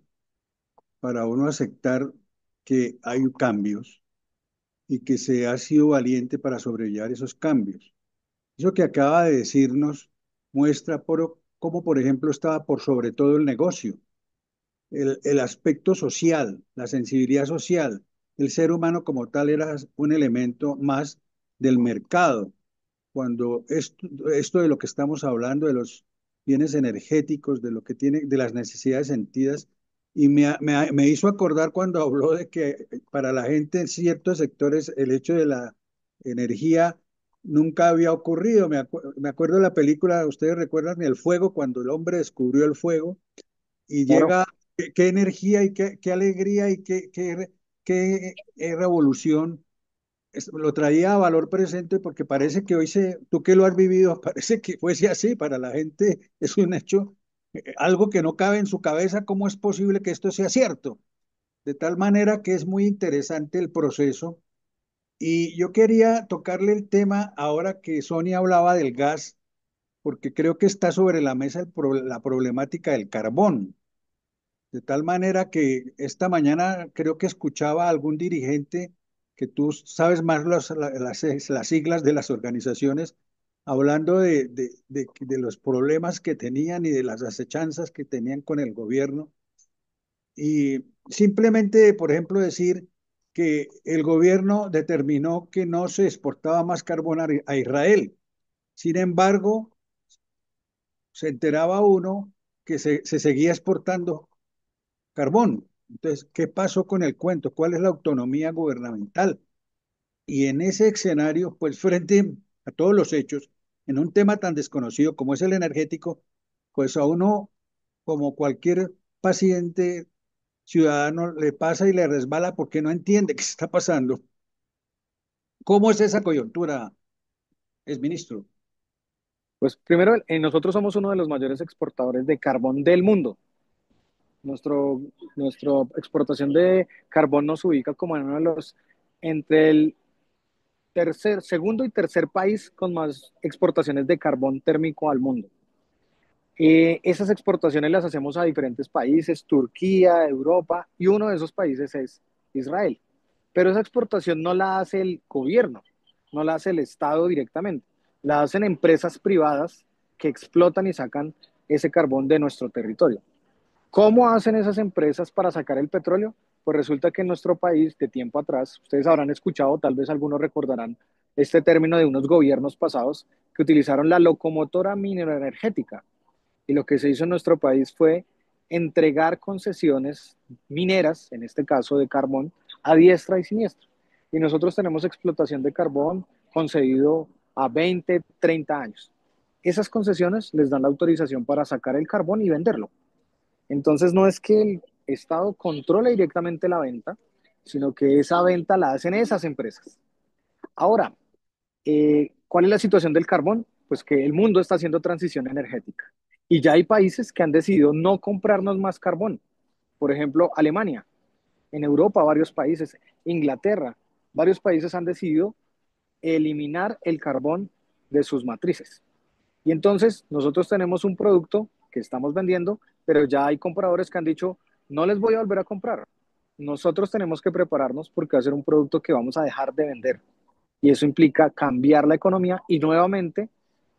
para uno aceptar que hay cambios y que se ha sido valiente para sobrellevar esos cambios. Eso que acaba de decirnos muestra cómo, por ejemplo, estaba por sobre todo el negocio, el aspecto social, la sensibilidad social. El ser humano como tal era un elemento más del mercado. Cuando esto de lo que estamos hablando, de los bienes energéticos, de lo que tiene, de las necesidades sentidas, y me hizo acordar cuando habló de que para la gente en ciertos sectores el hecho de la energía nunca había ocurrido. Me acuerdo de la película, ustedes recuerdan El Fuego, cuando el hombre descubrió el fuego y Claro, llega, qué energía y qué alegría y qué revolución lo traía a valor presente porque parece que tú que lo has vivido, parece que fuese así, para la gente es un hecho, algo que no cabe en su cabeza, ¿cómo es posible que esto sea cierto? De tal manera que es muy interesante el proceso. Y yo quería tocarle el tema ahora que Sonia hablaba del gas, porque creo que está sobre la mesa la problemática del carbón. De tal manera que esta mañana creo que escuchaba a algún dirigente que tú sabes más las siglas de las organizaciones, hablando de los problemas que tenían y de las acechanzas que tenían con el gobierno. Y simplemente, por ejemplo, decir que el gobierno determinó que no se exportaba más carbón a Israel. Sin embargo, se enteraba uno que se seguía exportando carbón. Entonces, ¿qué pasó con el cuento? ¿Cuál es la autonomía gubernamental? Y en ese escenario, pues frente a todos los hechos, en un tema tan desconocido como es el energético, pues a uno, como cualquier paciente ciudadano, le pasa y le resbala porque no entiende qué está pasando. ¿Cómo es esa coyuntura, es ministro? pues primero, nosotros somos uno de los mayores exportadores de carbón del mundo. Nuestro, Nuestra exportación de carbón nos ubica como en uno de los, entre el segundo y tercer país con más exportaciones de carbón térmico al mundo. Esas exportaciones las hacemos a diferentes países, Turquía, Europa, y uno de esos países es Israel. Pero esa exportación no la hace el gobierno, no la hace el Estado directamente, la hacen empresas privadas que explotan y sacan ese carbón de nuestro territorio. ¿Cómo hacen esas empresas para sacar el petróleo? Pues resulta que en nuestro país, de tiempo atrás, ustedes habrán escuchado, tal vez algunos recordarán este término de unos gobiernos pasados que utilizaron la locomotora mineroenergética. Y lo que se hizo en nuestro país fue entregar concesiones mineras, en este caso de carbón, a diestra y siniestra. Y nosotros tenemos explotación de carbón concedido a 20, 30 años. Esas concesiones les dan la autorización para sacar el carbón y venderlo. Entonces no es que el Estado controle directamente la venta, sino que esa venta la hacen esas empresas. Ahora, ¿cuál es la situación del carbón? Pues que el mundo está haciendo transición energética y ya hay países que han decidido no comprarnos más carbón. Por ejemplo, Alemania, en Europa varios países, Inglaterra, varios países han decidido eliminar el carbón de sus matrices. Y entonces nosotros tenemos un producto que estamos vendiendo, pero ya hay compradores que han dicho, no les voy a volver a comprar. Nosotros tenemos que prepararnos porque va a ser un producto que vamos a dejar de vender. Y eso implica cambiar la economía y nuevamente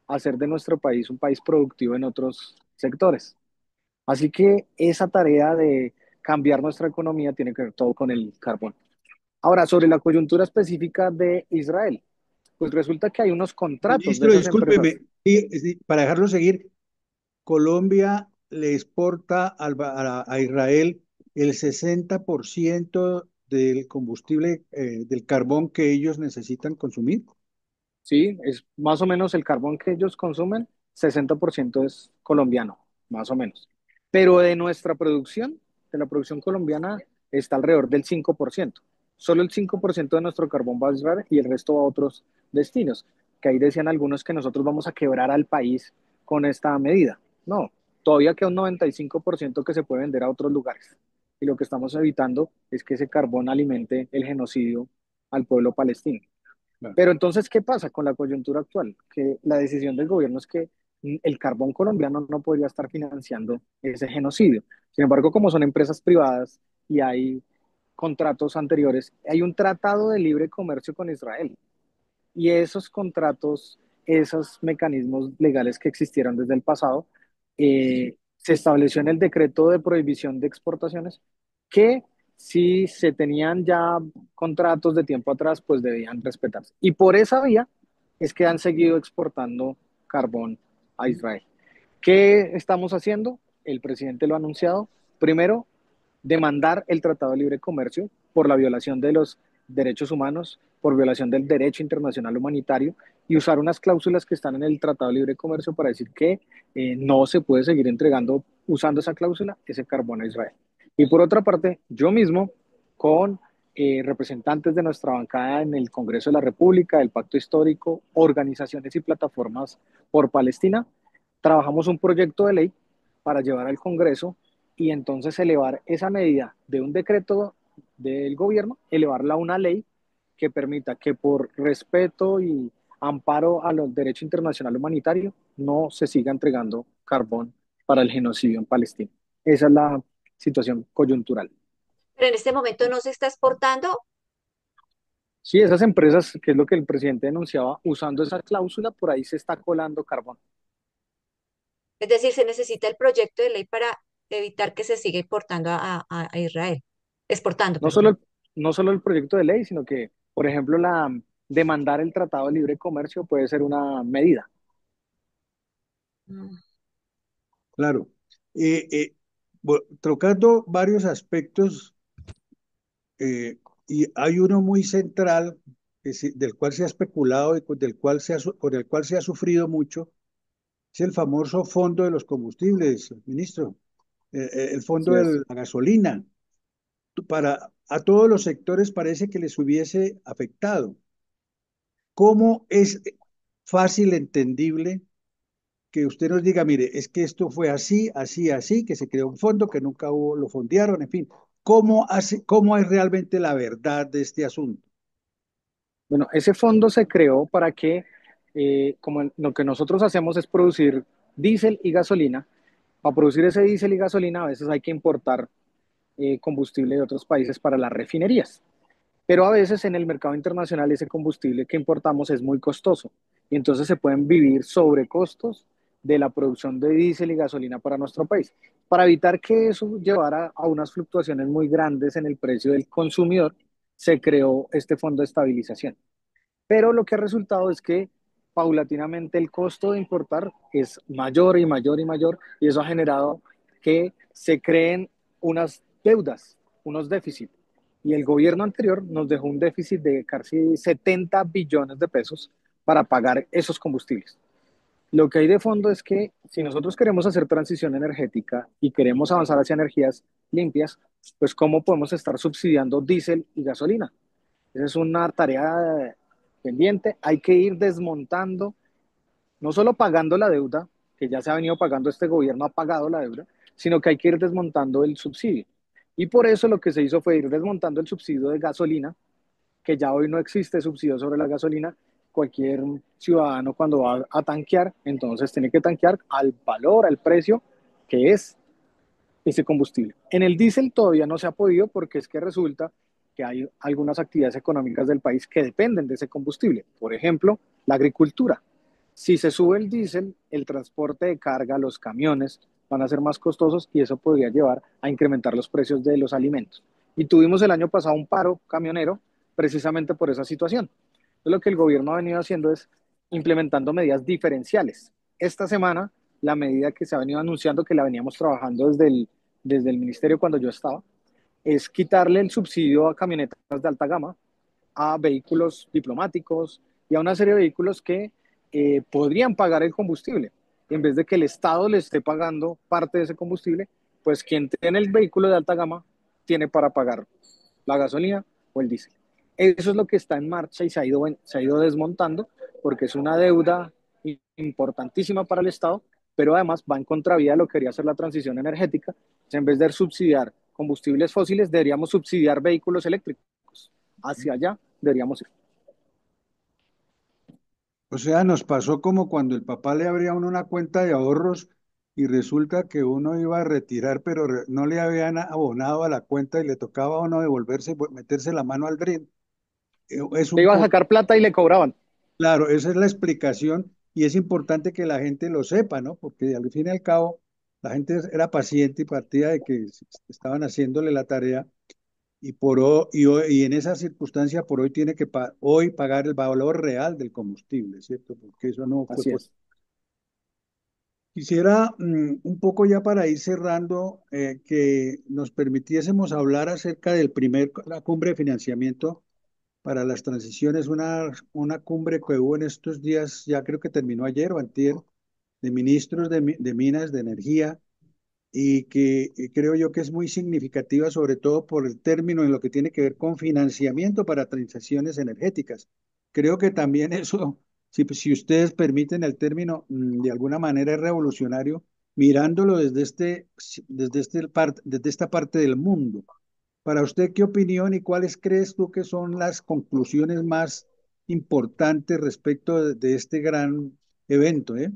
hacer de nuestro país un país productivo en otros sectores. Así que esa tarea de cambiar nuestra economía tiene que ver todo con el carbón. Ahora, sobre la coyuntura específica de Israel, pues resulta que hay unos contratos de Ministro, esas empresas. discúlpeme, sí, para dejarlo seguir, Colombia le exporta a Israel el 60% del combustible, del carbón que ellos necesitan consumir. Sí, es más o menos el carbón que ellos consumen, 60% es colombiano, más o menos. Pero de nuestra producción, de la producción colombiana, está alrededor del 5%. Solo el 5% de nuestro carbón va a Israel y el resto va a otros destinos. Que ahí decían algunos que nosotros vamos a quebrar al país con esta medida. No, todavía queda un 95% que se puede vender a otros lugares. Y lo que estamos evitando es que ese carbón alimente el genocidio al pueblo palestino. Claro. Pero entonces, ¿qué pasa con la coyuntura actual? Que la decisión del gobierno es que el carbón colombiano no podría estar financiando ese genocidio. Sin embargo, como son empresas privadas y hay contratos anteriores, hay un tratado de libre comercio con Israel. Y esos contratos, esos mecanismos legales que existieron desde el pasado, se estableció en el decreto de prohibición de exportaciones que si se tenían ya contratos de tiempo atrás, pues debían respetarse. Y por esa vía es que han seguido exportando carbón a Israel. ¿Qué estamos haciendo? El presidente lo ha anunciado. Primero, demandar el Tratado de Libre Comercio por la violación de los derechos humanos, por violación del derecho internacional humanitario y usar unas cláusulas que están en el Tratado de Libre Comercio para decir que no se puede seguir entregando usando esa cláusula ese carbón a Israel. Y por otra parte, yo mismo, con representantes de nuestra bancada en el Congreso de la República, el Pacto Histórico, organizaciones y plataformas por Palestina, trabajamos un proyecto de ley para llevar al Congreso y entonces elevar esa medida de un decreto del gobierno, elevarla a una ley que permita que por respeto y amparo a los derechos internacional humanitario no se siga entregando carbón para el genocidio en Palestina. Esa es la situación coyuntural. Pero en este momento no se está exportando, Sí, esas empresas, que es lo que el presidente denunciaba, usando esa cláusula, por ahí se está colando carbón. es decir, se necesita el proyecto de ley para evitar que se siga importando a Israel, exportando, No solo perdón. no solo el proyecto de ley, sino que, por ejemplo, demandar el Tratado de Libre Comercio puede ser una medida. Mm. Claro. Tocando varios aspectos, y hay uno muy central del cual se ha especulado y con el cual se ha sufrido mucho, es el famoso fondo de los combustibles, ministro, el fondo Así es. de la gasolina. A todos los sectores parece que les hubiese afectado. ¿Cómo es fácil, entendible, que usted nos diga, mire, es que esto fue así, así, así, que se creó un fondo, que nunca hubo, lo fondearon, en fin? ¿Cómo es realmente la verdad de este asunto? Bueno, ese fondo se creó para que, como lo que nosotros hacemos es producir diésel y gasolina. Para producir ese diésel y gasolina a veces hay que importar combustible de otros países para las refinerías. Pero a veces en el mercado internacional ese combustible que importamos es muy costoso y entonces se pueden vivir sobrecostos de la producción de diésel y gasolina para nuestro país. Para evitar que eso llevara a unas fluctuaciones muy grandes en el precio del consumidor, se creó este fondo de estabilización. Pero lo que ha resultado es que paulatinamente el costo de importar es mayor y mayor y mayor y eso ha generado que se creen unas deudas, unos déficits. Y el gobierno anterior nos dejó un déficit de casi 70 billones de pesos para pagar esos combustibles. Lo que hay de fondo es que si nosotros queremos hacer transición energética y queremos avanzar hacia energías limpias, pues ¿cómo podemos estar subsidiando diésel y gasolina? Esa es una tarea pendiente. Hay que ir desmontando, no solo pagando la deuda, que ya se ha venido pagando, este gobierno ha pagado la deuda, sino que hay que ir desmontando el subsidio. Y por eso lo que se hizo fue ir desmontando el subsidio de gasolina, que ya hoy no existe subsidio sobre la gasolina, cualquier ciudadano cuando va a tanquear, entonces tiene que tanquear al valor, al precio que es ese combustible. En el diésel todavía no se ha podido porque es que resulta que hay algunas actividades económicas del país que dependen de ese combustible. Por ejemplo, la agricultura. Si se sube el diésel, el transporte de carga, los camiones van a ser más costosos y eso podría llevar a incrementar los precios de los alimentos. Y tuvimos el año pasado un paro camionero precisamente por esa situación. Entonces, lo que el gobierno ha venido haciendo es implementando medidas diferenciales. Esta semana, la medida que se ha venido anunciando, que la veníamos trabajando desde el ministerio cuando yo estaba, es quitarle el subsidio a camionetas de alta gama, a vehículos diplomáticos y a una serie de vehículos que podrían pagar el combustible. En vez de que el Estado le esté pagando parte de ese combustible, pues quien tiene el vehículo de alta gama tiene para pagar la gasolina o el diésel. Eso es lo que está en marcha y se ha ido desmontando porque es una deuda importantísima para el Estado, pero además va en contravía de lo que quería hacer la transición energética. O sea, en vez de subsidiar combustibles fósiles, deberíamos subsidiar vehículos eléctricos. Hacia allá deberíamos ir. O sea, nos pasó como cuando el papá le abría a uno una cuenta de ahorros y resulta que uno iba a retirar, pero no le habían abonado a la cuenta y le tocaba a uno devolverse, meterse la mano al drill. Es Le un iba a poco, sacar plata y le cobraban. claro, esa es la explicación y es importante que la gente lo sepa, ¿no? Porque al fin y al cabo la gente era paciente y partía de que estaban haciéndole la tarea y, y en esa circunstancia por hoy tiene que hoy pagar el valor real del combustible, ¿cierto? Porque eso no fue Así posible. es. Quisiera un poco ya para ir cerrando, que nos permitiésemos hablar acerca la cumbre de financiamiento para las transiciones, una cumbre que hubo en estos días, ya creo que terminó ayer o antier, de ministros de minas, de energía, y que creo yo que es muy significativa, sobre todo por el término en lo que tiene que ver con financiamiento para transiciones energéticas. Creo que también eso, si ustedes permiten el término, de alguna manera es revolucionario, mirándolo desde esta parte del mundo. Para usted, ¿qué opinión y cuáles crees tú que son las conclusiones más importantes respecto de este gran evento, eh?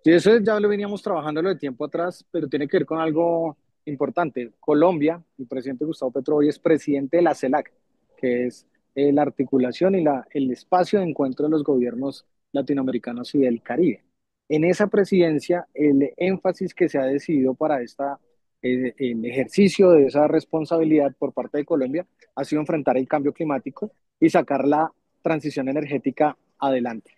Sí, eso ya lo veníamos trabajando de tiempo atrás, pero tiene que ver con algo importante. Colombia, el presidente Gustavo Petro hoy es presidente de la CELAC, que es la articulación y el espacio de encuentro de los gobiernos latinoamericanos y del Caribe. En esa presidencia, el énfasis que se ha decidido para el ejercicio de esa responsabilidad por parte de Colombia ha sido enfrentar el cambio climático y sacar la transición energética adelante.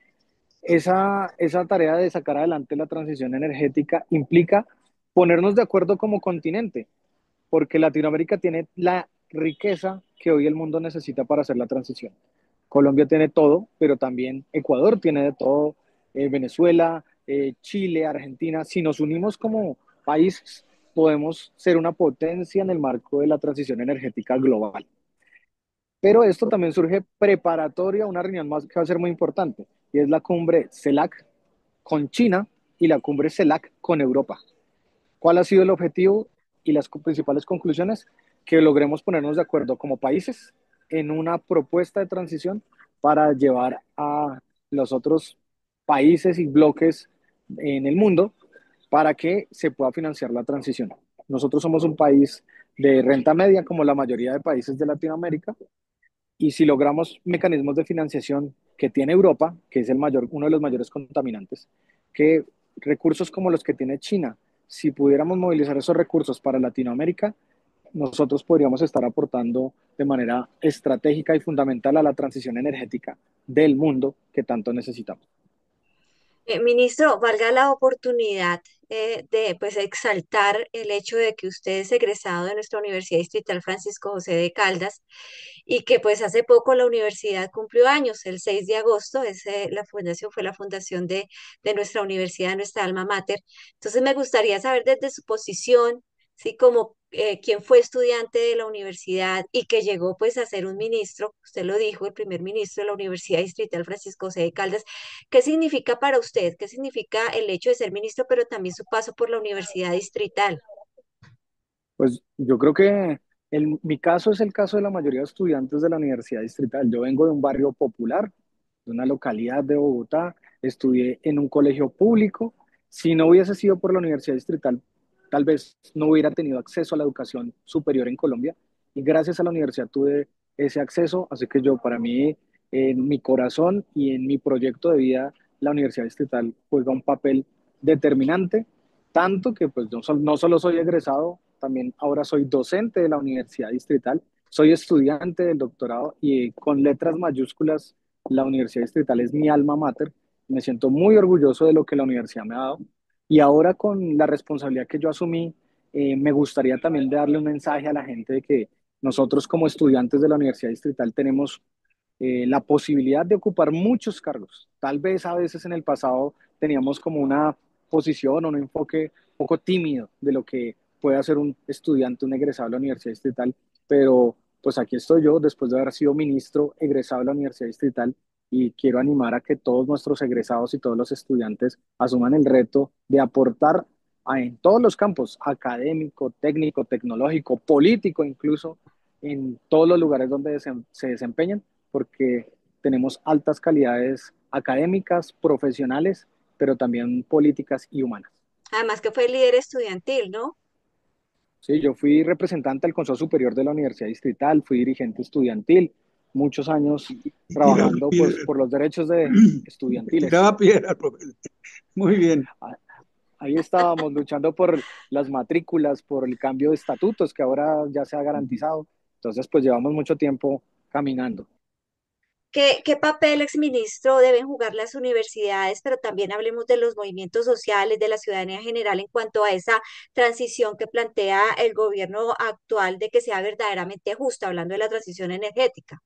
Esa tarea de sacar adelante la transición energética implica ponernos de acuerdo como continente, porque Latinoamérica tiene la riqueza que hoy el mundo necesita para hacer la transición. Colombia tiene todo, pero también Ecuador tiene de todo, Venezuela, Chile, Argentina. Si nos unimos como países, podemos ser una potencia en el marco de la transición energética global. Pero esto también surge preparatoria a una reunión más que va a ser muy importante, y es la cumbre CELAC con China y la cumbre CELAC con Europa. ¿Cuál ha sido el objetivo y las principales conclusiones? Que logremos ponernos de acuerdo como países en una propuesta de transición para llevar a los otros países y bloques en el mundo para que se pueda financiar la transición. Nosotros somos un país de renta media, como la mayoría de países de Latinoamérica, y si logramos mecanismos de financiación que tiene Europa, que es uno de los mayores contaminantes, que recursos como los que tiene China, si pudiéramos movilizar esos recursos para Latinoamérica, nosotros podríamos estar aportando de manera estratégica y fundamental a la transición energética del mundo que tanto necesitamos. Ministro, valga la oportunidad de pues exaltar el hecho de que usted es egresado de nuestra Universidad Distrital Francisco José de Caldas y que pues hace poco la universidad cumplió años, el 6 de agosto, la fundación fue la fundación de nuestra universidad, nuestra alma mater. Entonces me gustaría saber desde su posición, sí, como quien fue estudiante de la universidad y que llegó pues a ser un ministro, usted lo dijo, el primer ministro de la Universidad Distrital Francisco José de Caldas. ¿Qué significa para usted? ¿Qué significa el hecho de ser ministro, pero también su paso por la Universidad Distrital? Pues yo creo que mi caso es el caso de la mayoría de estudiantes de la Universidad Distrital. Yo vengo de un barrio popular, de una localidad de Bogotá, estudié en un colegio público. Si no hubiese sido por la Universidad Distrital, tal vez no hubiera tenido acceso a la educación superior en Colombia y gracias a la universidad tuve ese acceso, así que yo para mí, en mi corazón y en mi proyecto de vida, la Universidad Distrital juega un papel determinante, tanto que pues no solo soy egresado, también ahora soy docente de la Universidad Distrital, soy estudiante del doctorado y con letras mayúsculas la Universidad Distrital es mi alma mater. Me siento muy orgulloso de lo que la universidad me ha dado. Y ahora con la responsabilidad que yo asumí, me gustaría también darle un mensaje a la gente de que nosotros como estudiantes de la Universidad Distrital tenemos la posibilidad de ocupar muchos cargos. Tal vez a veces en el pasado teníamos como una posición o un enfoque un poco tímido de lo que puede hacer un estudiante, un egresado de la Universidad Distrital, pero pues aquí estoy yo después de haber sido ministro egresado de la Universidad Distrital y quiero animar a que todos nuestros egresados y todos los estudiantes asuman el reto de aportar en todos los campos, académico, técnico, tecnológico, político incluso, en todos los lugares donde se desempeñen, porque tenemos altas calidades académicas, profesionales, pero también políticas y humanas. Además que fue líder estudiantil, ¿no? Sí, yo fui representante del Consejo Superior de la Universidad Distrital, fui dirigente estudiantil, muchos años Y tiraba trabajando pues piedra, por los derechos de y estudiantiles. tiraba piedra, profesor. Muy bien. Ah, ahí estábamos luchando por las matrículas, por el cambio de estatutos que ahora ya se ha garantizado. Entonces, pues llevamos mucho tiempo caminando. ¿Qué papel, exministro, deben jugar las universidades? Pero también hablemos de los movimientos sociales, de la ciudadanía en general en cuanto a esa transición que plantea el gobierno actual de que sea verdaderamente justa, hablando de la transición energética.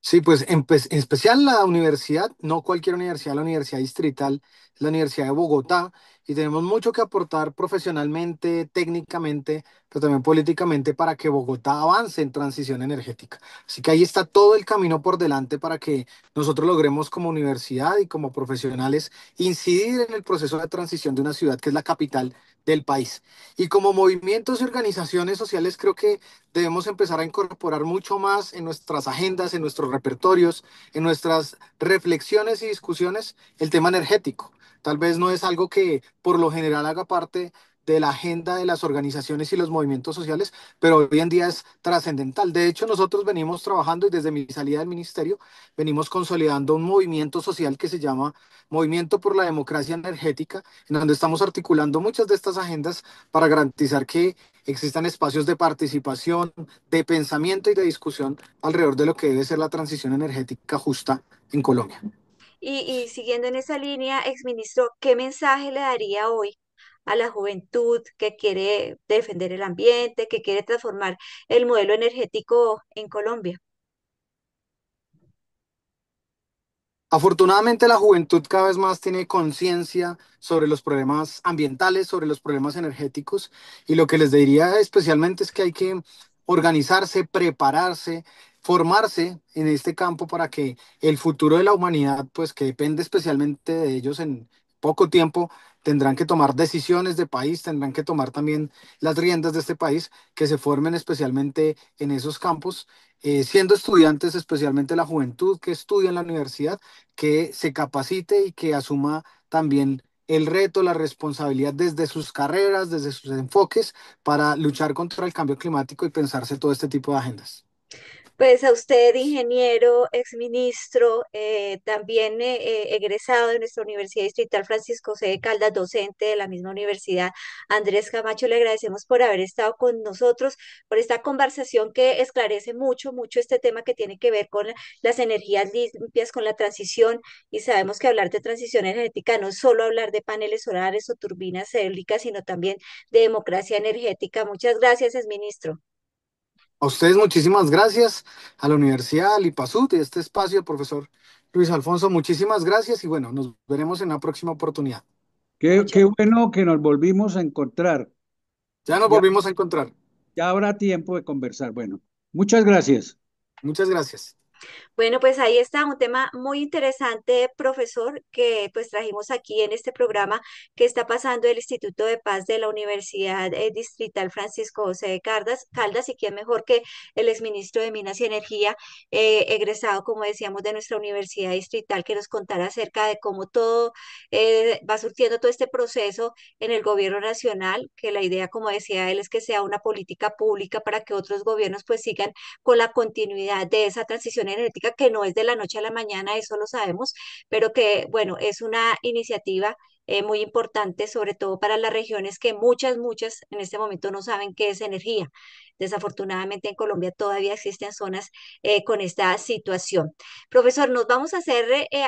Sí, pues en especial la universidad, no cualquier universidad, la Universidad Distrital, es la Universidad de Bogotá, y tenemos mucho que aportar profesionalmente, técnicamente, pero también políticamente para que Bogotá avance en transición energética. Así que ahí está todo el camino por delante para que nosotros logremos como universidad y como profesionales incidir en el proceso de transición de una ciudad que es la capital del país. Y como movimientos y organizaciones sociales, creo que debemos empezar a incorporar mucho más en nuestras agendas, en nuestros repertorios, en nuestras reflexiones y discusiones el tema energético. Tal vez no es algo que por lo general haga parte de la agenda de las organizaciones y los movimientos sociales, pero hoy en día es trascendental. De hecho, nosotros venimos trabajando y desde mi salida del ministerio venimos consolidando un movimiento social que se llama Movimiento por la Democracia Energética, en donde estamos articulando muchas de estas agendas para garantizar que existan espacios de participación, de pensamiento y de discusión alrededor de lo que debe ser la transición energética justa en Colombia. Y siguiendo en esa línea, exministro, ¿qué mensaje le daría hoy a la juventud que quiere defender el ambiente, que quiere transformar el modelo energético en Colombia? Afortunadamente la juventud cada vez más tiene conciencia sobre los problemas ambientales, sobre los problemas energéticos y lo que les diría especialmente es que hay que organizarse, prepararse, formarse en este campo para que el futuro de la humanidad, pues que depende especialmente de ellos en poco tiempo, tendrán que tomar decisiones de país, tendrán que tomar también las riendas de este país, que se formen especialmente en esos campos, siendo estudiantes, especialmente la juventud que estudia en la universidad que se capacite y que asuma también el reto, la responsabilidad desde sus carreras, desde sus enfoques, para luchar contra el cambio climático y pensarse todo este tipo de agendas. Pues a usted, ingeniero, exministro, también egresado de nuestra Universidad Distrital Francisco C. de Caldas, docente de la misma universidad, Andrés Camacho, le agradecemos por haber estado con nosotros, por esta conversación que esclarece mucho, mucho este tema que tiene que ver con las energías limpias, con la transición, y sabemos que hablar de transición energética no es solo hablar de paneles solares o turbinas eólicas, sino también de democracia energética. Muchas gracias, exministro. A ustedes muchísimas gracias, a la Universidad, al IPASUT y este espacio, profesor Luis Alfonso, muchísimas gracias y bueno, nos veremos en una próxima oportunidad. Qué Muchas bueno que nos volvimos a encontrar. Ya nos Ya, volvimos a encontrar. ya habrá tiempo de conversar. Bueno, muchas gracias. Muchas gracias. Bueno, pues ahí está un tema muy interesante, profesor, que pues trajimos aquí en este programa que está pasando el Instituto de Paz de la Universidad Distrital Francisco José de Caldas, y quién mejor que el exministro de Minas y Energía, egresado, como decíamos, de nuestra Universidad Distrital, que nos contara acerca de cómo todo va surtiendo todo este proceso en el gobierno nacional, que la idea, como decía él, es que sea una política pública para que otros gobiernos pues sigan con la continuidad de esa transición energética que no es de la noche a la mañana, eso lo sabemos, pero que, bueno, es una iniciativa muy importante, sobre todo para las regiones que muchas en este momento no saben qué es energía. Desafortunadamente en Colombia todavía existen zonas con esta situación. Profesor, nos vamos a hacer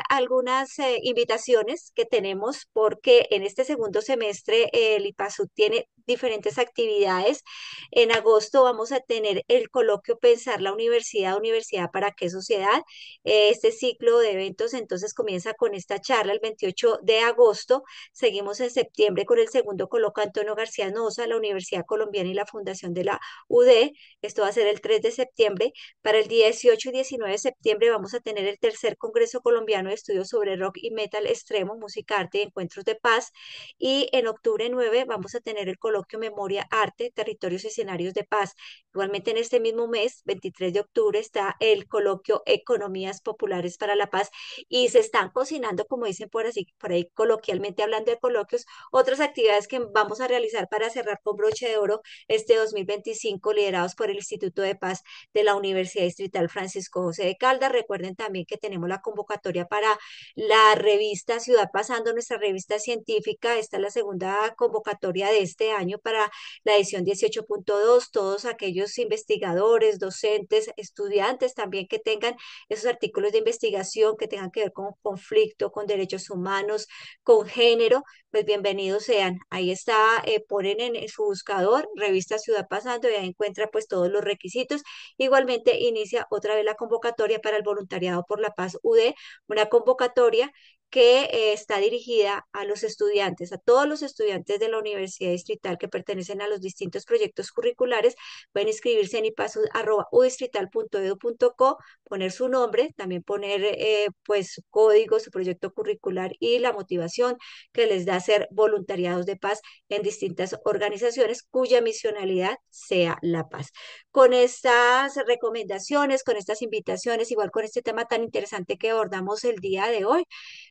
algunas invitaciones que tenemos porque en este segundo semestre el IPASUD tiene diferentes actividades. En agosto vamos a tener el coloquio Pensar la Universidad, Universidad para qué sociedad. Este ciclo de eventos entonces comienza con esta charla el 28 de agosto. Seguimos en septiembre con el segundo coloquio Antonio García Noza, la Universidad Colombiana y la Fundación de la UD. Esto va a ser el 3 de septiembre. Para el 18 y 19 de septiembre vamos a tener el tercer Congreso Colombiano de Estudios sobre Rock y Metal Extremo, Música, Arte y Encuentros de Paz. Y en octubre 9 vamos a tener el coloquio Memoria, Arte, Territorios y Escenarios de Paz. Igualmente en este mismo mes, 23 de octubre, está el coloquio Economías Populares para la Paz y se están cocinando, como dicen por ahí coloquialmente hablando de coloquios, otras actividades que vamos a realizar para cerrar con broche de oro este 2025, liderados por el Instituto de Paz de la Universidad Distrital Francisco José de Caldas. Recuerden también que tenemos la convocatoria para la revista Ciudad Pasando, nuestra revista científica. Esta es la segunda convocatoria de este año para la edición 18.2. Todos aquellos investigadores, docentes, estudiantes también que tengan esos artículos de investigación que tengan que ver con conflicto, con derechos humanos, con género, pues bienvenidos sean. Ahí está, ponen en su buscador revista Ciudad Pasando y ahí encuentra pues todos los requisitos. Igualmente inicia otra vez la convocatoria para el voluntariado por la paz UD, una convocatoria que está dirigida a los estudiantes, a todos los estudiantes de la Universidad Distrital que pertenecen a los distintos proyectos curriculares. Pueden inscribirse en ipasu.udistrital.edu.co, poner su nombre, también poner pues su código, su proyecto curricular y la motivación que les da hacer voluntariados de paz en distintas organizaciones cuya misionalidad sea la paz. Con estas recomendaciones, con estas invitaciones, igual con este tema tan interesante que abordamos el día de hoy,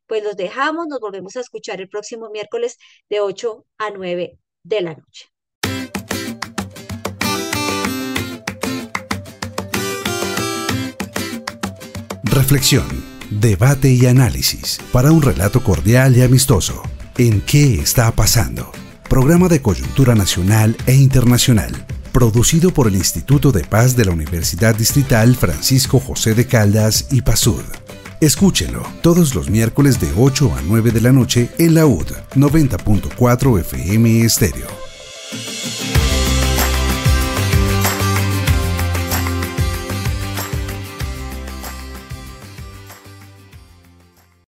pues los dejamos, nos volvemos a escuchar el próximo miércoles de 8 a 9 de la noche. Reflexión, debate y análisis para un relato cordial y amistoso. ¿En qué está pasando? Programa de coyuntura nacional e internacional, producido por el Instituto de Paz de la Universidad Distrital Francisco José de Caldas y PASUD. Escúchelo todos los miércoles de 8 a 9 de la noche en la UD 90.4 FM Estéreo.